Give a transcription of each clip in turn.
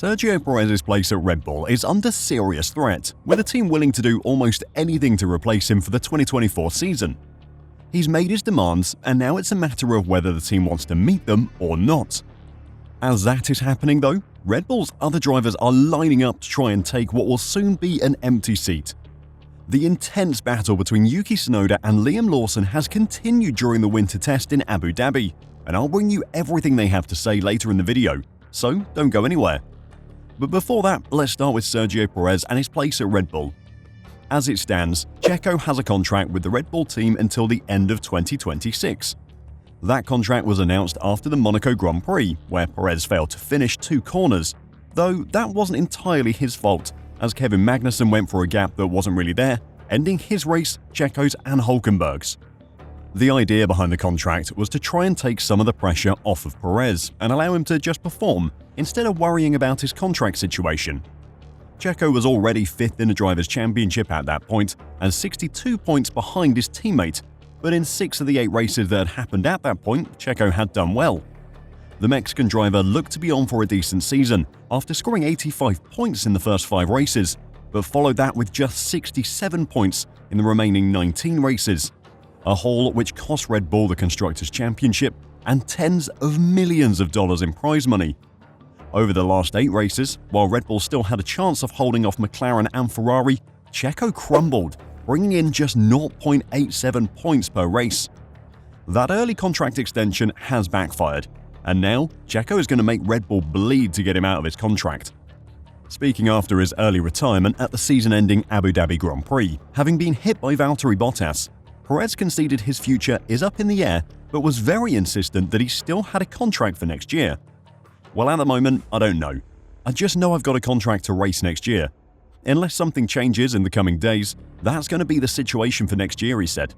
Sergio Perez's place at Red Bull is under serious threat, with the team willing to do almost anything to replace him for the 2024 season. He's made his demands, and now it's a matter of whether the team wants to meet them or not. As that is happening though, Red Bull's other drivers are lining up to try and take what will soon be an empty seat. The intense battle between Yuki Tsunoda and Lawson has continued during the winter test in Abu Dhabi, and I'll bring you everything they have to say later in the video, so don't go anywhere. But before that, let's start with Sergio Perez and his place at Red Bull. As it stands, Checo has a contract with the Red Bull team until the end of 2026. That contract was announced after the Monaco Grand Prix, where Perez failed to finish 2 corners, though that wasn't entirely his fault, as Kevin Magnussen went for a gap that wasn't really there, ending his race, Checo's and Hülkenberg's. The idea behind the contract was to try and take some of the pressure off of Perez and allow him to just perform instead of worrying about his contract situation. Checo was already 5th in the Drivers' Championship at that point and 62 points behind his teammate, but in 6 of the 8 races that had happened at that point, Checo had done well. The Mexican driver looked to be on for a decent season after scoring 85 points in the first 5 races, but followed that with just 67 points in the remaining 19 races. A haul which cost Red Bull the Constructors' Championship and tens of millions of dollars in prize money. Over the last 8 races, while Red Bull still had a chance of holding off McLaren and Ferrari, Checo crumbled, bringing in just 0.87 points per race. That early contract extension has backfired, and now Checo is going to make Red Bull bleed to get him out of his contract. Speaking after his early retirement at the season-ending Abu Dhabi Grand Prix, having been hit by Valtteri Bottas, Perez conceded his future is up in the air, but was very insistent that he still had a contract for next year. Well, at the moment, I don't know. I just know I've got a contract to race next year. Unless something changes in the coming days, that's going to be the situation for next year, he said.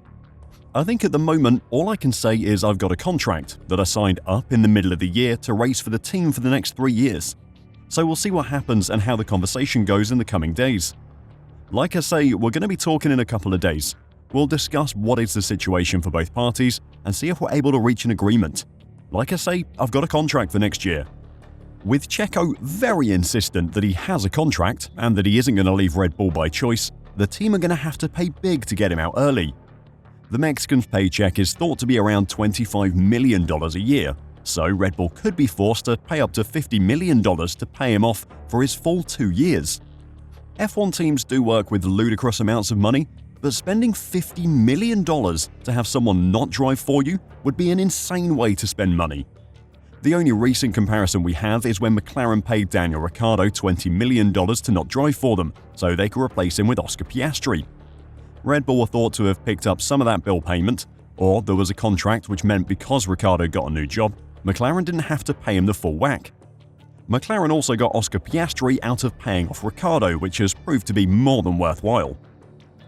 I think at the moment, all I can say is I've got a contract that I signed up in the middle of the year to race for the team for the next 3 years. So we'll see what happens and how the conversation goes in the coming days. Like I say, we're going to be talking in a couple of days. We'll discuss what is the situation for both parties and see if we're able to reach an agreement. Like I say, I've got a contract for next year. With Checo very insistent that he has a contract and that he isn't going to leave Red Bull by choice, the team are going to have to pay big to get him out early. The Mexican's paycheck is thought to be around $25 million a year, so Red Bull could be forced to pay up to $50 million to pay him off for his full 2 years. F1 teams do work with ludicrous amounts of money, but spending $50 million to have someone not drive for you would be an insane way to spend money. The only recent comparison we have is when McLaren paid Daniel Ricciardo $20 million to not drive for them, so they could replace him with Oscar Piastri. Red Bull were thought to have picked up some of that bill payment, or there was a contract which meant because Ricciardo got a new job, McLaren didn't have to pay him the full whack. McLaren also got Oscar Piastri out of paying off Ricciardo, which has proved to be more than worthwhile.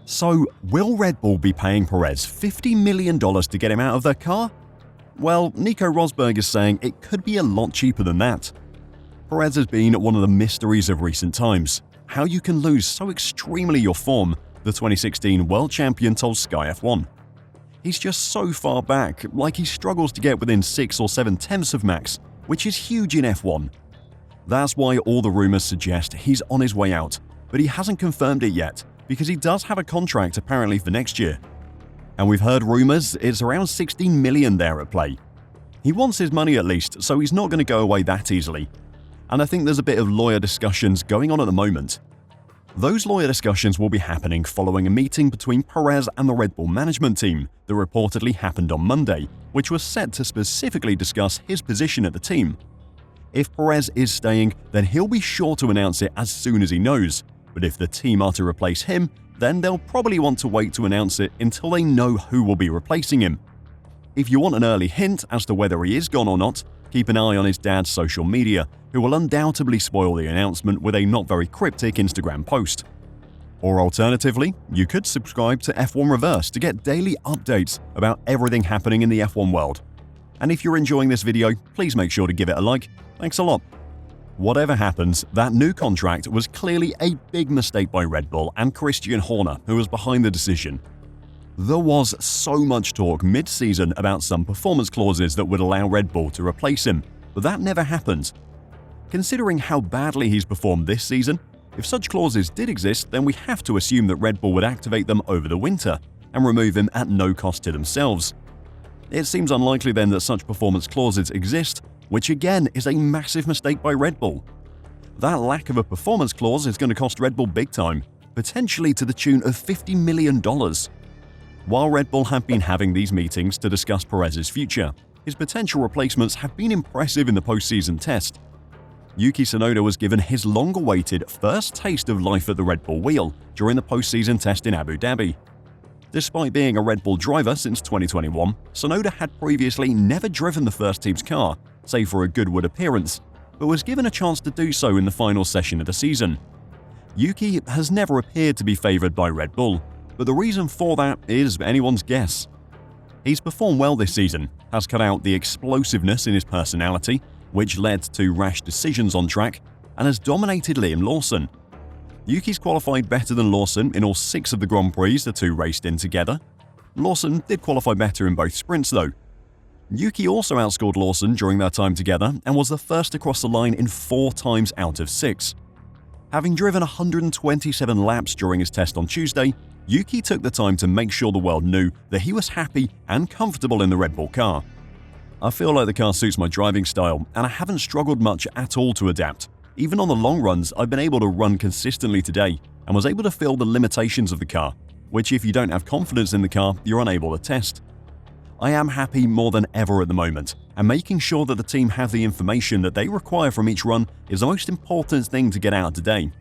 So, will Red Bull be paying Perez $50 million to get him out of their car? Well, Nico Rosberg is saying it could be a lot cheaper than that. Perez has been one of the mysteries of recent times. How you can lose so extremely your form, the 2016 world champion told Sky F1. He's just so far back, like he struggles to get within 6 or 7 tenths of max, which is huge in F1. That's why all the rumors suggest he's on his way out, but he hasn't confirmed it yet, because he does have a contract apparently for next year. And we've heard rumors it's around $16 million there at play. He wants his money at least, so he's not going to go away that easily. And I think there's a bit of lawyer discussions going on at the moment. Those lawyer discussions will be happening following a meeting between Perez and the Red Bull management team that reportedly happened on Monday, which was set to specifically discuss his position at the team. If Perez is staying, then he'll be sure to announce it as soon as he knows. But if the team are to replace him, then they'll probably want to wait to announce it until they know who will be replacing him. If you want an early hint as to whether he is gone or not, keep an eye on his dad's social media, who will undoubtedly spoil the announcement with a not very cryptic Instagram post. Or alternatively, you could subscribe to F1 Reverse to get daily updates about everything happening in the F1 world. And if you're enjoying this video, please make sure to give it a like. Thanks a lot. Whatever happens, that new contract was clearly a big mistake by Red Bull and Christian Horner, who was behind the decision. There was so much talk mid-season about some performance clauses that would allow Red Bull to replace him, but that never happened. Considering how badly he's performed this season, if such clauses did exist, then we have to assume that Red Bull would activate them over the winter and remove him at no cost to themselves. It seems unlikely then that such performance clauses exist, which again is a massive mistake by Red Bull. That lack of a performance clause is going to cost Red Bull big time, potentially to the tune of $50 million. While Red Bull have been having these meetings to discuss Perez's future, his potential replacements have been impressive in the postseason test. Yuki Tsunoda was given his long-awaited first taste of life at the Red Bull wheel during the postseason test in Abu Dhabi. Despite being a Red Bull driver since 2021, Tsunoda had previously never driven the first team's car, save for a Goodwood appearance, but was given a chance to do so in the final session of the season. Yuki has never appeared to be favoured by Red Bull, but the reason for that is anyone's guess. He's performed well this season, has cut out the explosiveness in his personality, which led to rash decisions on track, and has dominated Liam Lawson. Yuki's qualified better than Lawson in all 6 of the Grand Prix the two raced in together. Lawson did qualify better in both sprints though. Yuki also outscored Lawson during their time together and was the first to cross the line in 4 times out of 6. Having driven 127 laps during his test on Tuesday, Yuki took the time to make sure the world knew that he was happy and comfortable in the Red Bull car. I feel like the car suits my driving style and I haven't struggled much at all to adapt. Even on the long runs, I've been able to run consistently today and was able to feel the limitations of the car, which if you don't have confidence in the car, you're unable to test. I am happy more than ever at the moment, and making sure that the team have the information that they require from each run is the most important thing to get out today.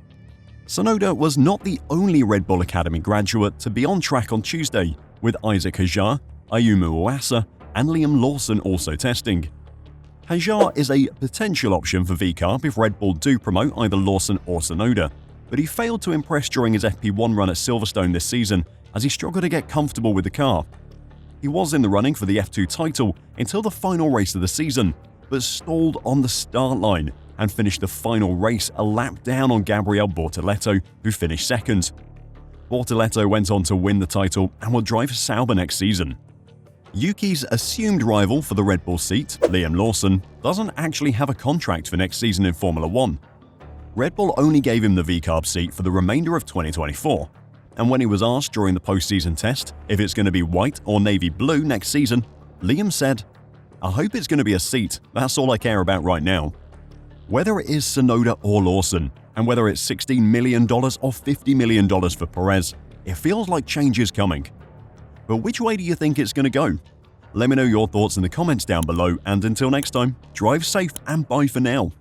Tsunoda was not the only Red Bull Academy graduate to be on track on Tuesday, with Isaac Hajar, Ayumu Iwasa, and Liam Lawson also testing. Hajar is a potential option for VCARB if Red Bull do promote either Lawson or Tsunoda, but he failed to impress during his FP1 run at Silverstone this season as he struggled to get comfortable with the car. He was in the running for the F2 title until the final race of the season, but stalled on the start line and finished the final race a lap down on Gabriel Bortoleto, who finished second. Bortoleto went on to win the title and will drive for Sauber next season. Yuki's assumed rival for the Red Bull seat, Liam Lawson, doesn't actually have a contract for next season in Formula 1. Red Bull only gave him the VCARB seat for the remainder of 2024, and when he was asked during the postseason test if it's going to be white or navy blue next season, Liam said, "I hope it's going to be a seat, that's all I care about right now." Whether it is Tsunoda or Lawson, and whether it's $16 million or $50 million for Perez, it feels like change is coming. But which way do you think it's going to go? Let me know your thoughts in the comments down below, and until next time, drive safe and bye for now.